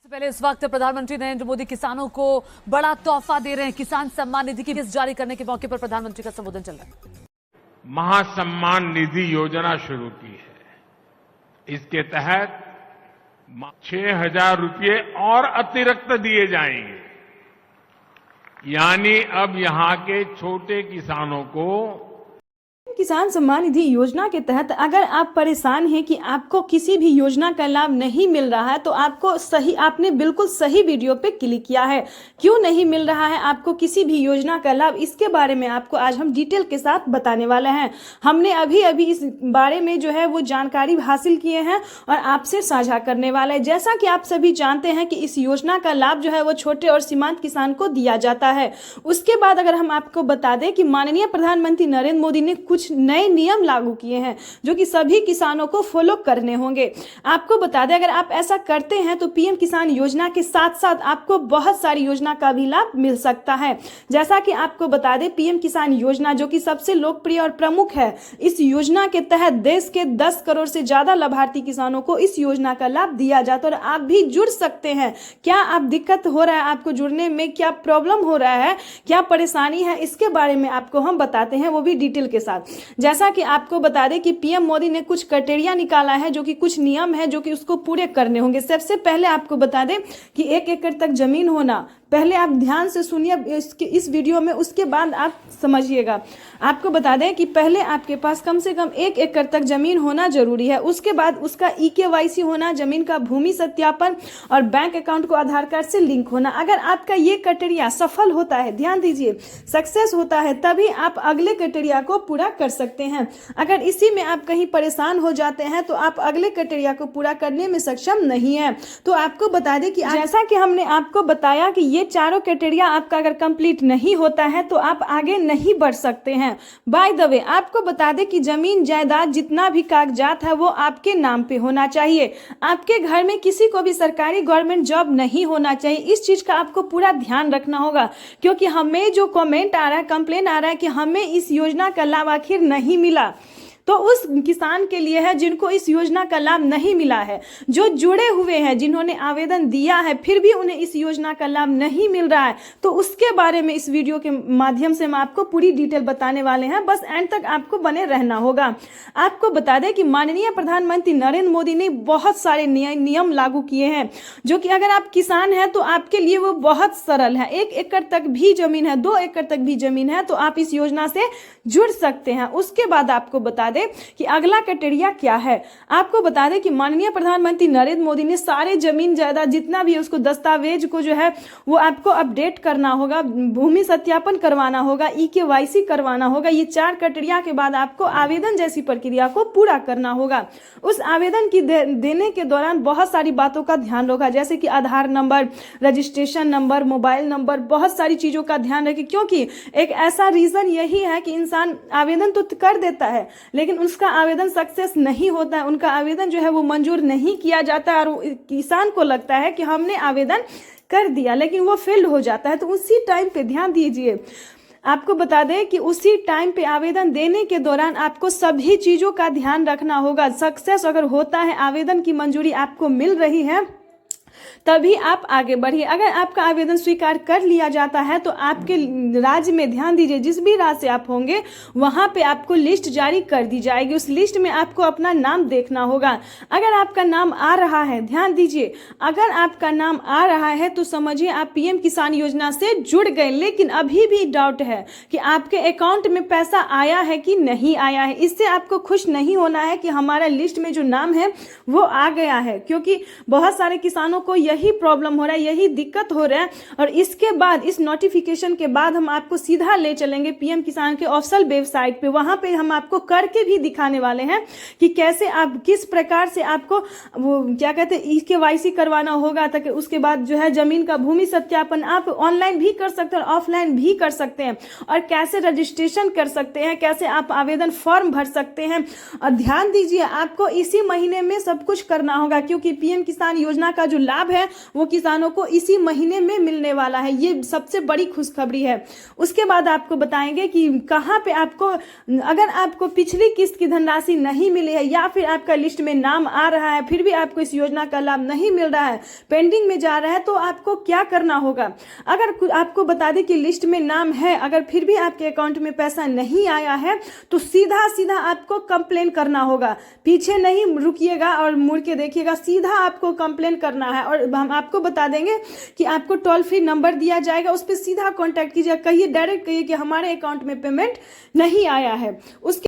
इससे पहले इस वक्त प्रधानमंत्री नरेंद्र मोदी किसानों को बड़ा तोहफा दे रहे हैं। किसान सम्मान निधि की किस्त जारी करने के मौके पर प्रधानमंत्री का संबोधन चल रहा है। महासम्मान निधि योजना शुरू की है। इसके तहत 6,000 रुपये और अतिरिक्त दिए जाएंगे। यानी अब यहां के छोटे किसानों को किसान सम्मान निधि योजना के तहत अगर आप परेशान हैं कि आपको किसी भी योजना का लाभ नहीं मिल रहा है तो आपने बिल्कुल सही वीडियो पे क्लिक किया है। क्यों नहीं मिल रहा है आपको किसी भी योजना का लाभ, इसके बारे में आपको आज हम डिटेल के साथ बताने वाले हैं। हमने अभी इस बारे में जो है वो जानकारी हासिल किए हैं और आपसे साझा करने वाले हैं। जैसा कि आप सभी जानते हैं कि इस योजना का लाभ जो है वो छोटे और सीमांत किसान को दिया जाता है। उसके बाद अगर हम आपको बता दें कि माननीय प्रधानमंत्री नरेंद्र मोदी ने कुछ नए नियम लागू किए हैं जो कि सभी किसानों को फॉलो करने होंगे। आपको बता दें अगर आप ऐसा करते हैं तो पीएम किसान योजना के साथ साथ आपको बहुत सारी योजना का भी लाभ मिल सकता है। जैसा कि आपको बता दें पीएम किसान योजना जो कि सबसे लोकप्रिय और प्रमुख है, इस योजना के तहत देश के 10 करोड़ से ज्यादा लाभार्थी किसानों को इस योजना का लाभ दिया जाता है और आप भी जुड़ सकते हैं। क्या आप दिक्कत हो रहा है, आपको जुड़ने में क्या प्रॉब्लम हो रहा है, क्या परेशानी है, इसके बारे में आपको हम बताते हैं, वो भी डिटेल के साथ। जैसा कि आपको बता दें कि पीएम मोदी ने कुछ क्राइटेरिया निकाला है जो कि कुछ नियम है जो कि उसको पूरे करने होंगे। सबसे पहले आपको बता दें कि 1 एकड़ तक जमीन होना, पहले आप ध्यान से सुनिए इस वीडियो में, उसके बाद आप समझिएगा। आपको बता दें कि पहले आपके पास कम से कम 1 एकड़ तक जमीन होना जरूरी है। उसके बाद उसका EKYC होना, जमीन का भूमि सत्यापन और बैंक अकाउंट को आधार कार्ड से लिंक होना। अगर आपका ये क्राइटेरिया सफल होता है, ध्यान दीजिए, सक्सेस होता है, तभी आप अगले क्राइटेरिया को पूरा कर सकते हैं। अगर इसी में आप कहीं परेशान हो जाते हैं तो आप अगले क्राइटेरिया को पूरा करने में सक्षम नहीं है। तो आपको बता दें कि जैसा कि हमने आपको बताया कि ये चारों क्राइटेरिया आपका अगर कंप्लीट नहीं होता है तो आप आगे नहीं बढ़ सकते हैं। बाय द वे आपको बता दें कि जमीन जायदाद जितना भी कागजात है वो आपके नाम पे होना चाहिए। आपके घर में किसी को भी सरकारी गवर्नमेंट जॉब नहीं होना चाहिए। इस चीज का आपको पूरा ध्यान रखना होगा क्योंकि हमें जो कमेंट आ रहा है, कंप्लेन आ रहा है कि हमें इस योजना का लाभ आखिर नहीं मिला, तो उस किसान के लिए है जिनको इस योजना का लाभ नहीं मिला है, जो जुड़े हुए हैं, जिन्होंने आवेदन दिया है फिर भी उन्हें इस योजना का लाभ नहीं मिल रहा है। तो उसके बारे में इस वीडियो के माध्यम से हम आपको पूरी डिटेल बताने वाले हैं। बस एंड तक आपको बने रहना होगा। आपको बता दें कि माननीय प्रधानमंत्री नरेंद्र मोदी ने बहुत सारे नियम लागू किए हैं जो कि अगर आप किसान हैं तो आपके लिए वो बहुत सरल है। 1 एकड़ तक भी जमीन है, 2 एकड़ तक भी जमीन है तो आप इस योजना से जुड़ सकते हैं। उसके बाद आपको बता दें कि अगला क्राइटेरिया क्या है। आपको बता दें कि माननीय प्रधानमंत्री नरेंद्र मोदी ने सारे जमीन जायदाद जितना भी उसको दस्तावेज को जो है वो आपको अपडेट करना होगा, भूमि सत्यापन करवाना होगा, EKYC करवाना होगा। ये 4 क्राइटेरिया के बाद आपको आवेदन जैसी प्रक्रिया को पूरा करना होगा। उस आवेदन की देने के दौरान बहुत सारी बातों का ध्यान रखा, जैसे कि Aadhaar number, registration number, mobile number, बहुत सारी चीजों का ध्यान रखें क्योंकि एक ऐसा रीजन यही है कि इंसान आवेदन तो कर देता है लेकिन उसका आवेदन सक्सेस नहीं होता है, उनका आवेदन जो है वो मंजूर नहीं किया जाता और किसान को लगता है कि हमने आवेदन कर दिया लेकिन वो फेल्ड हो जाता है। तो उसी टाइम पे ध्यान दीजिए। आपको बता दें कि उसी टाइम पे आवेदन देने के दौरान आपको सभी चीजों का ध्यान रखना होगा। सक्सेस अगर होता है, आवेदन की मंजूरी आपको मिल रही है, तभी आप आगे बढ़िए। अगर आपका आवेदन स्वीकार कर लिया जाता है तो आपके राज्य में, ध्यान दीजिए, जिस भी राज्य से आप होंगे वहां पे आपको लिस्ट जारी कर दी जाएगी। उस लिस्ट में आपको अपना नाम देखना होगा। अगर आपका नाम आ रहा है, ध्यान दीजिए, अगर आपका नाम आ रहा है तो समझिए आप पीएम किसान योजना से जुड़ गए। लेकिन अभी भी डाउट है कि आपके अकाउंट में पैसा आया है कि नहीं आया है। इससे आपको खुश नहीं होना है कि हमारा लिस्ट में जो नाम है वो आ गया है, क्योंकि बहुत सारे किसानों को यही प्रॉब्लम हो रहा है, यही दिक्कत हो रहा है। और इसके बाद, इस नोटिफिकेशन के बाद हम आपको सीधा ले चलेंगे पीएम किसान के ऑफिशियल वेबसाइट पे। वहां पे हम आपको करके भी दिखाने वाले हैं कि कैसे आप, किस प्रकार से आपको वो क्या कहते हैं EKYC करवाना होगा, ताकि उसके बाद जो है जमीन का भूमि सत्यापन आप ऑनलाइन भी कर सकते हैं और ऑफलाइन भी कर सकते हैं, और कैसे रजिस्ट्रेशन कर सकते हैं, कैसे आप आवेदन फॉर्म भर सकते हैं। और ध्यान दीजिए आपको इसी महीने में सब कुछ करना होगा क्योंकि पीएम किसान योजना का जो लाभ है है वो किसानों को इसी महीने में मिलने वाला है। ये सबसे बड़ी खुशखबरी है। उसके बाद आपको बताएंगे कि कहां पे आपको, अगर आपको पिछली किस्त की धनराशि नहीं मिली है या फिर आपका लिस्ट में नाम आ रहा है फिर भी आपको इस योजना का लाभ नहीं मिल रहा है, पेंडिंग में जा रहा है, तो आपको क्या करना होगा। अगर आपको बता दें कि लिस्ट में नाम है, अगर फिर भी आपके अकाउंट में पैसा नहीं आया है तो सीधा सीधा आपको कंप्लेन करना होगा। पीछे नहीं रुकिएगा और मुड़ के देखिएगा, सीधा आपको कंप्लेन करना है। और हम आपको बता देंगे कि आपको टोल फ्री नंबर दिया जाएगा, उस पर सीधा कांटेक्ट कीजिए, कहिए, डायरेक्ट कहिए कि हमारे अकाउंट में पेमेंट नहीं आया है। उसके